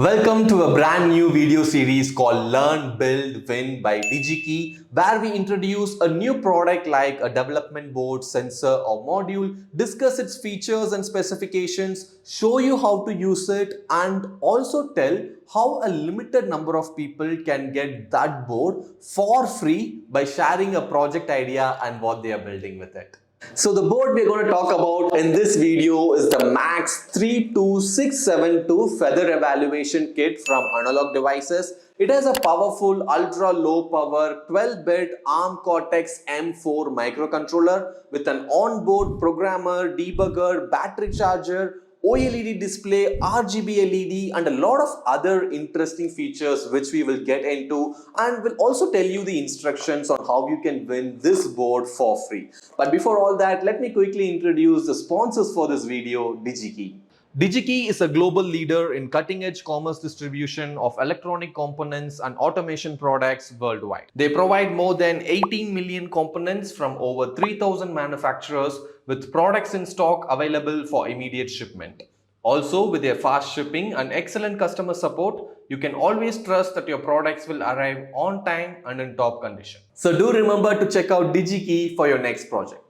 Welcome to a brand new video series called Learn, Build, Win by DigiKey, where we introduce a new product like a development board, sensor or module, discuss its features and specifications, show you how to use it, and also tell how a limited number of people can get that board for free by sharing a project idea and what they are building with it. So the board we're going to talk about in this video is the MAX32672 Feather Evaluation Kit from Analog Devices. It has a powerful ultra low power 12-bit ARM Cortex M4 microcontroller with an onboard programmer, debugger, battery charger, OLED display, RGB LED and a lot of other interesting features which we will get into, and will also tell you the instructions on how you can win this board for free. But before all that, let me quickly introduce the sponsors for this video, DigiKey. DigiKey is a global leader in cutting-edge commerce distribution of electronic components and automation products worldwide. They provide more than 18 million components from over 3,000 manufacturers with products in stock available for immediate shipment. Also, with their fast shipping and excellent customer support, you can always trust that your products will arrive on time and in top condition. So do remember to check out DigiKey for your next project.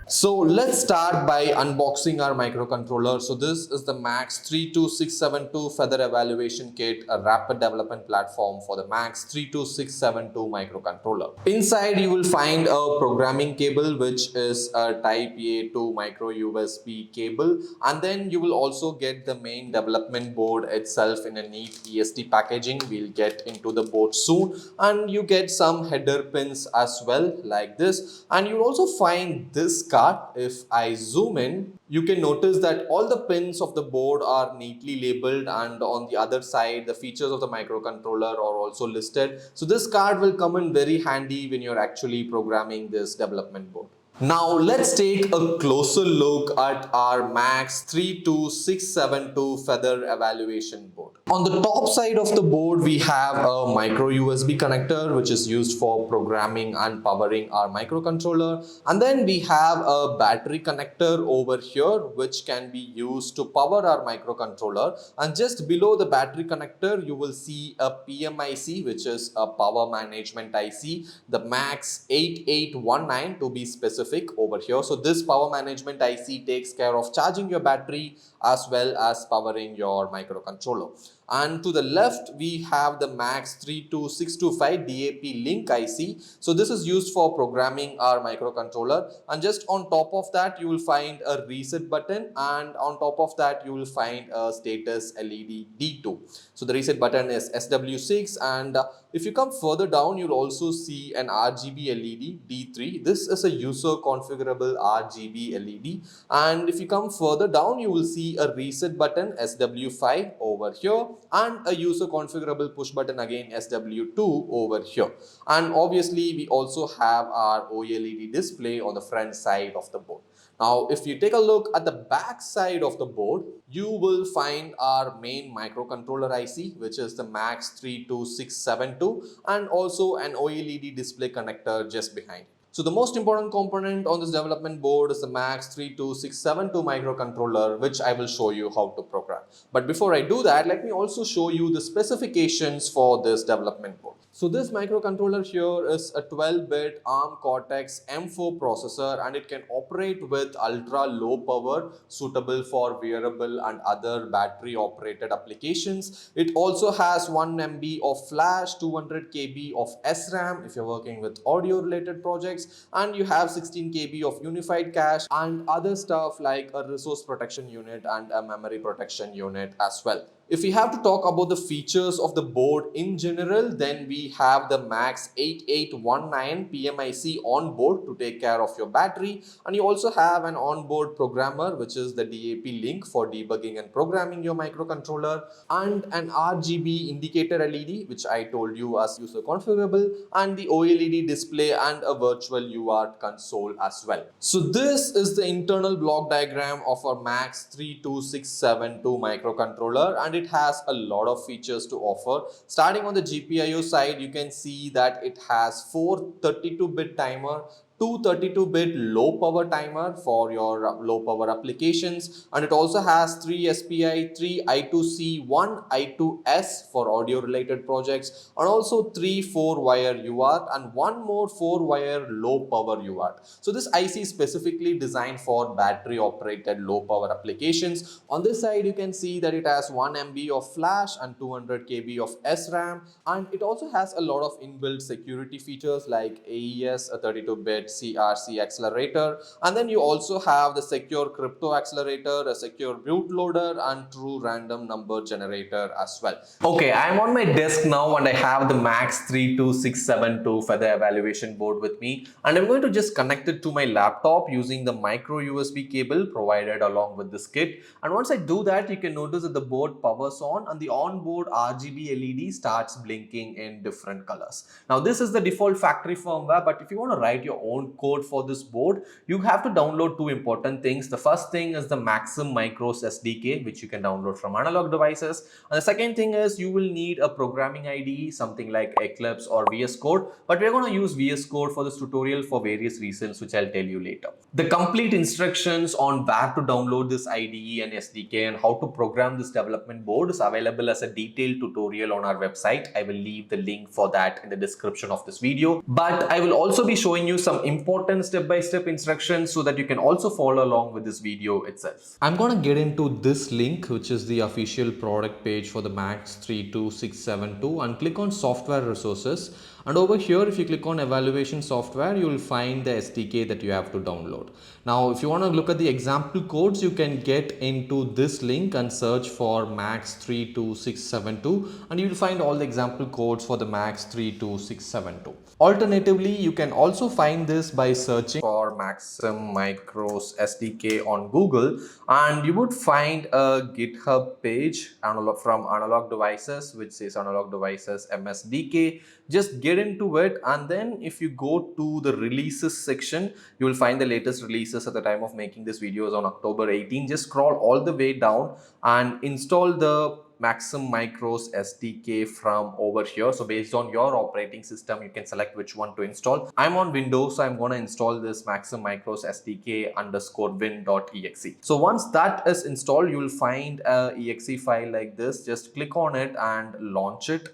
So let's start by unboxing our microcontroller. So this is the MAX32672 Feather Evaluation Kit, a rapid development platform for the MAX32672 microcontroller. Inside you will find a programming cable which is a Type A to micro USB cable, and then you will also get the main development board itself in a neat ESD packaging. We'll get into the board soon, and you get some header pins as well like this, and you'll also find this card. If I zoom in, you can notice that all the pins of the board are neatly labeled, and on the other side the features of the microcontroller are also listed. So this card will come in very handy when you're actually programming this development board. Now let's take a closer look at our MAX32672 Feather Evaluation Board. On the top side of the board, we have a micro USB connector which is used for programming and powering our microcontroller. And then we have a battery connector over here which can be used to power our microcontroller. And just below the battery connector, you will see a PMIC, which is a power management IC, the MAX8819 to be specific over here. So this power management IC takes care of charging your battery as well as powering your microcontroller. And to the left, we have the MAX32625 DAP link IC. So this is used for programming our microcontroller. And just on top of that, you will find a reset button. And on top of that, you will find a status LED D2. So the reset button is SW6. And if you come further down, you'll also see an RGB LED D3. This is a user configurable RGB LED. And if you come further down, you will see a reset button SW5 over here, and a user configurable push button again SW2 over here. And obviously we also have our OLED display on the front side of the board. Now if you take a look at the back side of the board, you will find our main microcontroller IC, which is the MAX32672, and also an OLED display connector just behind. So the most important component on this development board is the MAX32672 microcontroller, which I will show you how to program. But before I do that, let me also show you the specifications for this development board. So this microcontroller here is a 12-bit ARM Cortex M4 processor, and it can operate with ultra low power, suitable for wearable and other battery operated applications. It also has 1 MB of flash, 200 KB of SRAM if you're working with audio related projects, and you have 16 KB of unified cache and other stuff like a resource protection unit and a memory protection unit as well. If we have to talk about the features of the board in general, then we have the MAX8819 PMIC on board to take care of your battery, and you also have an onboard programmer, which is the DAP link for debugging and programming your microcontroller, and an RGB indicator LED, which I told you as user configurable, and the OLED display and a virtual UART console as well. So this is the internal block diagram of our MAX32672 microcontroller, and it has a lot of features to offer. Starting on the GPIO side, you can see that it has 4 32-bit timer, two 32-bit low power timer for your low power applications, and it also has 3 SPI, 3 I2C, 1 I2S for audio related projects, and also 3 4-wire UART and one more 4-wire low power UART. So this IC is specifically designed for battery operated low power applications. On this side you can see that it has 1 MB of flash and 200 KB of SRAM, and it also has a lot of inbuilt security features like AES, a 32-bit CRC accelerator, and then you also have the secure crypto accelerator, a secure bootloader, and true random number generator as well. Okay, I'm on my desk now and I have the MAX32672 feather evaluation board with me, and I'm going to just connect it to my laptop using the micro USB cable provided along with this kit. And once I do that, you can notice that the board powers on and the onboard RGB LED starts blinking in different colors. Now this is the default factory firmware, but if you want to write your own code for this board, you have to download two important things. The first thing is the Maxim Micros SDK, which you can download from Analog Devices, and the second thing is you will need a programming IDE, something like Eclipse or VS Code, but we're going to use VS Code for this tutorial for various reasons which I'll tell you later. The complete instructions on where to download this IDE and SDK and how to program this development board is available as a detailed tutorial on our website. I will leave the link for that in the description of this video, but I will also be showing you some important step-by-step instructions so that you can also follow along with this video itself. I'm going to get into this link, which is the official product page for the MAX32672, and click on software resources. And over here, if you click on evaluation software, you will find the SDK that you have to download. Now, if you want to look at the example codes, you can get into this link and search for MAX32672, and you will find all the example codes for the MAX32672. Alternatively, you can also find this by searching for Maxim Micros SDK on Google, and you would find a GitHub page from Analog Devices, which says Analog Devices MSDK. Just get into it, and then if you go to the releases section, you will find the latest releases at the time of making this video is on October 18. Just scroll all the way down and install the Maxim Micros SDK from over here. So based on your operating system, you can select which one to install. I'm on Windows, so I'm going to install this Maxim Micros SDK _win.exe. So once that is installed, you will find a exe file like this. Just click on it and launch it.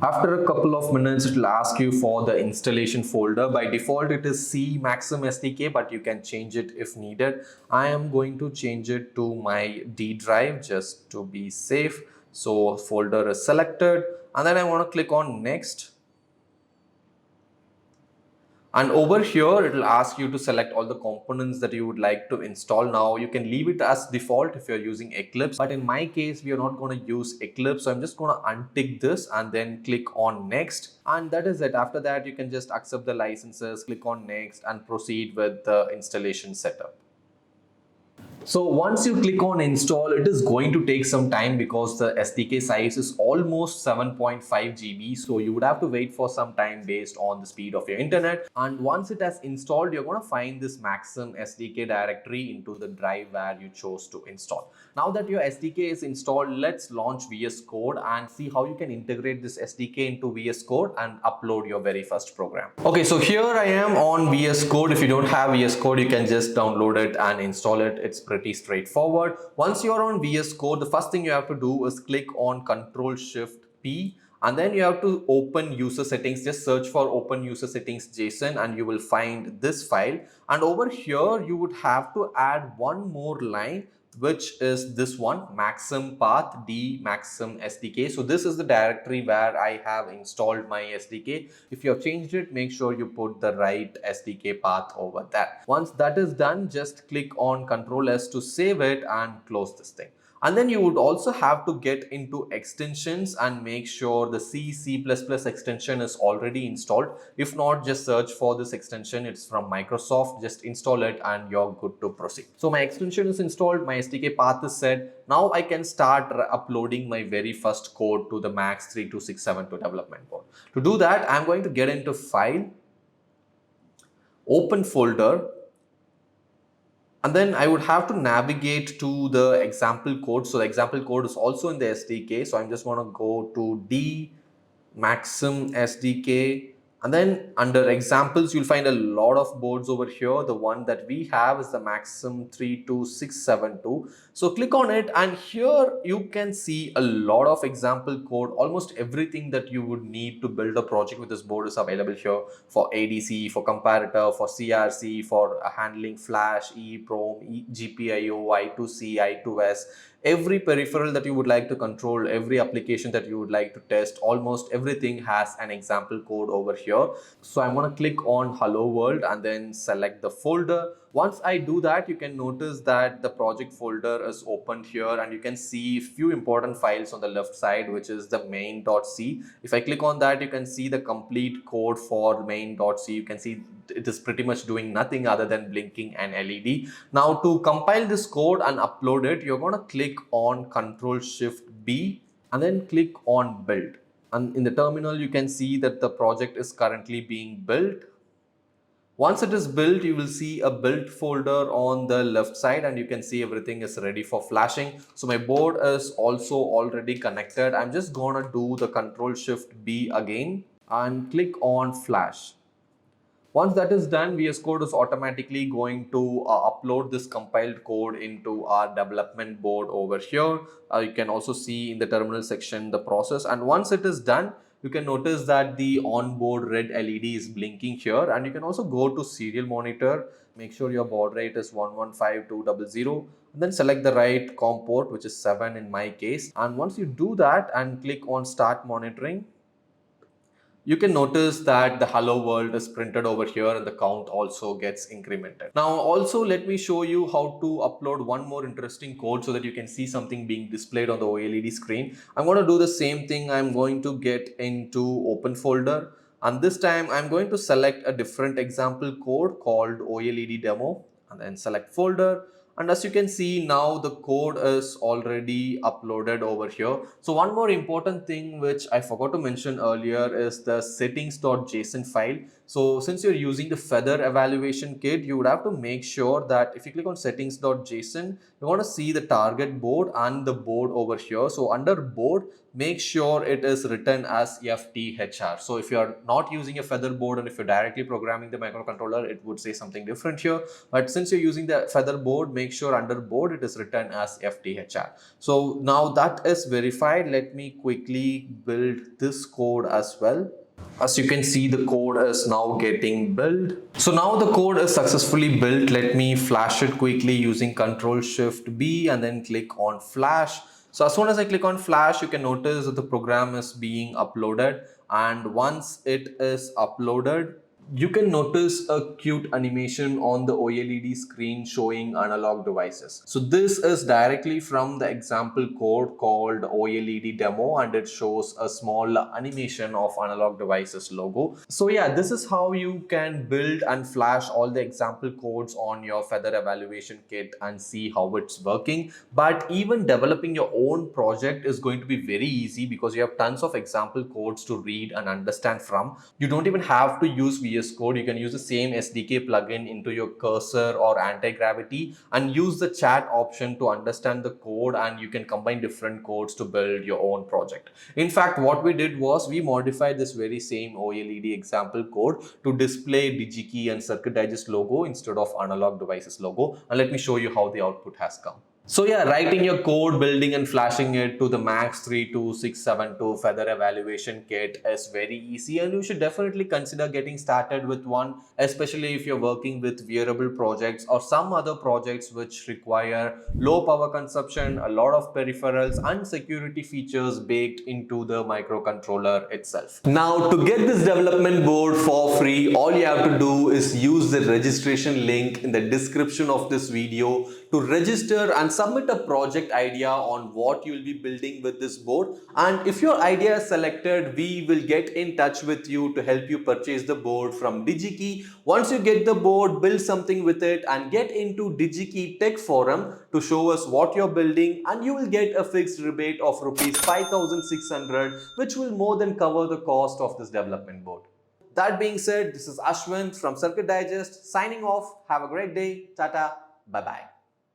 After a couple of minutes, it will ask you for the installation folder. By default, it is C Maxim SDK, but you can change it if needed. I am going to change it to my D drive just to be safe. So folder is selected, and then I want to click on next. And over here, it will ask you to select all the components that you would like to install. Now, you can leave it as default if you're using Eclipse, but in my case, we are not going to use Eclipse. So I'm just going to untick this and then click on next. And that is it. After that, you can just accept the licenses, click on next, and proceed with the installation setup. So once you click on install, it is going to take some time because the SDK size is almost 7.5 GB. So you would have to wait for some time based on the speed of your internet. And once it has installed, you're going to find this Maxim SDK directory into the drive where you chose to install. Now that your SDK is installed, let's launch VS Code and see how you can integrate this SDK into VS Code and upload your very first program. Okay, so here I am on VS Code. If you don't have VS Code, you can just download it and install it. It's pretty straightforward. Once you're on VS Code, the first thing you have to do is click on Ctrl+Shift+P, and then you have to open user settings. Just search for open user settings JSON and you will find this file. And over here, you would have to add one more line, which is this one, Maxim path d Maxim SDK. So this is the directory where I have installed my SDK. If you have changed it, make sure you put the right SDK path over there. Once that is done, just click on Ctrl+S to save it and close this thing. And then you would also have to get into extensions and make sure the C extension is already installed. If not, just search for this extension. It's from Microsoft. Just install it and you're good to proceed. So my extension is installed. My SDK path is set. Now I can start uploading my very first code to the MAX32672 development board. To do that, I'm going to get into File, Open Folder, and then I would have to navigate to the example code. So the example code is also in the SDK. So I'm just going to go to D Maxim SDK, And then under examples, you'll find a lot of boards over here. The one that we have is the MAX32672. So click on it, and here you can see a lot of example code. Almost everything that you would need to build a project with this board is available here, for ADC, for comparator, for CRC, for handling flash, EEPROM, GPIO, I2C, I2S. Every peripheral that you would like to control, every application that you would like to test, almost everything has an example code over here. So I'm going to click on Hello World and then select the folder. Once I do that, you can notice that the project folder is opened here, and you can see a few important files on the left side, which is the main.c. If I click on that, you can see the complete code for main.c. You can see it is pretty much doing nothing other than blinking an LED. Now to compile this code and upload it, you're going to click on Ctrl+Shift+B and then click on build. And in the terminal, you can see that the project is currently being built. Once it is built, you will see a built folder on the left side, and you can see everything is ready for flashing. So my board is also already connected. I'm just gonna do the Ctrl+Shift+B again and click on flash. Once that is done, VS Code is automatically going to upload this compiled code into our development board over here. You can also see in the terminal section the process, and once it is done, you can notice that the onboard red LED is blinking here, and you can also go to serial monitor, make sure your baud rate is 115200, and then select the right COM port, which is 7 in my case. And once you do that and click on start monitoring, you can notice that the hello world is printed over here, and the count also gets incremented. Now also let me show you how to upload one more interesting code so that you can see something being displayed on the OLED screen. I'm going to do the same thing. I'm going to get into open folder, and this time I'm going to select a different example code called OLED demo and then select folder. And as you can see, now the code is already uploaded over here. So one more important thing which I forgot to mention earlier is the settings.json file. So since you're using the Feather Evaluation Kit, you would have to make sure that if you click on settings.json, you want to see the target board and the board over here. So under board, make sure it is written as FTHR. So if you are not using a Feather board and if you're directly programming the microcontroller, it would say something different here. But since you're using the Feather board, make sure under board it is written as FTHR. So now that is verified. Let me quickly build this code as well. As you can see, the code is now getting built. So now the code is successfully built. Let me flash it quickly using Ctrl+Shift+B and then click on flash. So as soon as I click on flash, you can notice that the program is being uploaded, and once it is uploaded, you can notice a cute animation on the OLED screen showing analog devices. So this is directly from the example code called OLED demo, and it shows a small animation of analog devices logo. So yeah, this is how you can build and flash all the example codes on your Feather Evaluation Kit and see how it's working. But even developing your own project is going to be very easy because you have tons of example codes to read and understand from. You don't even have to use VS Code. You can use the same SDK plugin into your cursor or anti-gravity and use the chat option to understand the code, and you can combine different codes to build your own project. In fact, what we did was we modified this very same OLED example code to display DigiKey and Circuit Digest logo instead of analog devices logo, and let me show you how the output has come. So yeah, writing your code, building and flashing it to the MAX32672 Feather Evaluation Kit is very easy, and you should definitely consider getting started with one, especially if you're working with wearable projects or some other projects which require low power consumption, a lot of peripherals and security features baked into the microcontroller itself. Now, to get this development board for free, all you have to do is use the registration link in the description of this video to register and submit a project idea on what you will be building with this board. And if your idea is selected, we will get in touch with you to help you purchase the board from DigiKey. Once you get the board, build something with it and get into DigiKey Tech Forum to show us what you're building, and you will get a fixed rebate of rupees 5,600, which will more than cover the cost of this development board. That being said, this is Ashwin from Circuit Digest signing off. Have a great day. Tata. Bye-bye.